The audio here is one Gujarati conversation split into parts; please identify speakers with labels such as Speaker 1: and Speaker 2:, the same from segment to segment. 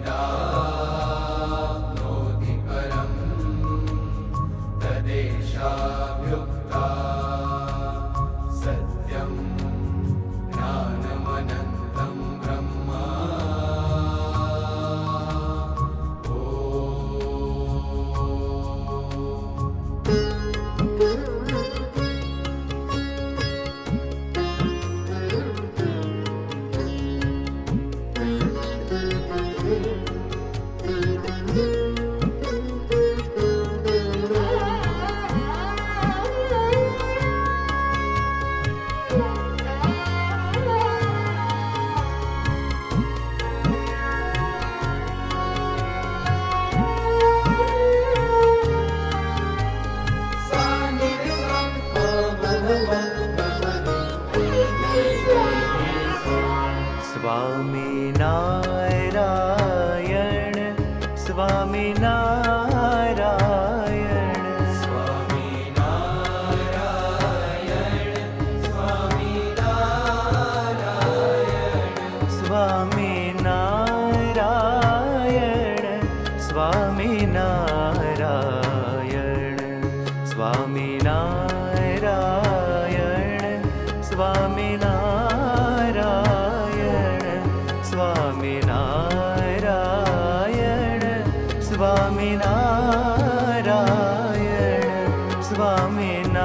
Speaker 1: यदाप्नोति परं तदेशाभ्युक्ता सत्यं ज्ञानमनन्तं
Speaker 2: સ્વામિનારાયણ સ્વામિનારાયણ સ્વામિનારાયણ સ્વામિનારાયણ સ્વામિનારાયણ સ્વામિનારાયણ સ્વામિનારાયણ સ્વામિનારાયણ સ્વામિનારાયણ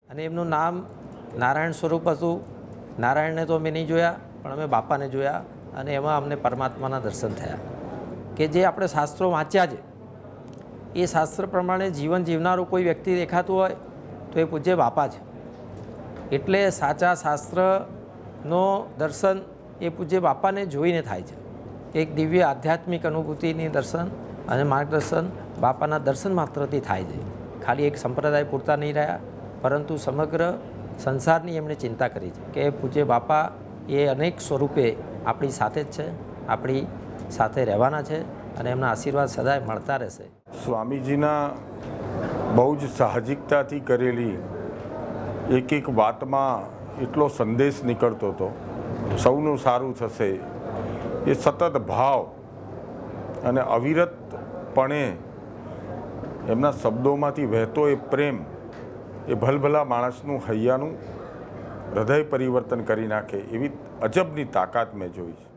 Speaker 3: અને એમનું નામ નારાયણ સ્વરૂપ હતું. નારાયણને તો અમે નહીં જોયા, પણ અમે બાપાને જોયા અને એમાં અમને પરમાત્માના દર્શન થયા કે જે આપણે શાસ્ત્રો વાંચ્યા છે એ શાસ્ત્ર પ્રમાણે જીવન જીવનારું કોઈ વ્યક્તિ દેખાતું હોય તો એ પૂજ્ય બાપા છે. એટલે સાચા શાસ્ત્રનો દર્શન એ પૂજ્ય બાપાને જોઈને થાય છે. એક દિવ્ય આધ્યાત્મિક અનુભૂતિની દર્શન અને માર્ગદર્શન બાપાના દર્શન માત્રથી થાય છે. ખાલી એક સંપ્રદાય પૂરતા નહીં રહ્યા, પરંતુ સમગ્ર સંસારની એમણે ચિંતા કરી છે કે પૂજ્ય બાપા એ અનેક સ્વરૂપે આપણી સાથે જ છે, આપણી સાથે રહેવાના છે અને એમના આશીર્વાદ સદાય મળતા રહેશે.
Speaker 4: સ્વામીજીના બહુ જ સાહજિકતાથી કરેલી એક એક વાતમાં એટલો સંદેશ નીકળતો હતો, સૌનું સારું થશે એ સતત ભાવ અને અવિરતપણે એમના શબ્દોમાંથી વહેતો એ પ્રેમ એ ભલભલા માણસનું હૈયાનું હૃદય પરિવર્તન કરી નાખે એવી અજબની તાકાત મેં જોઈ છે.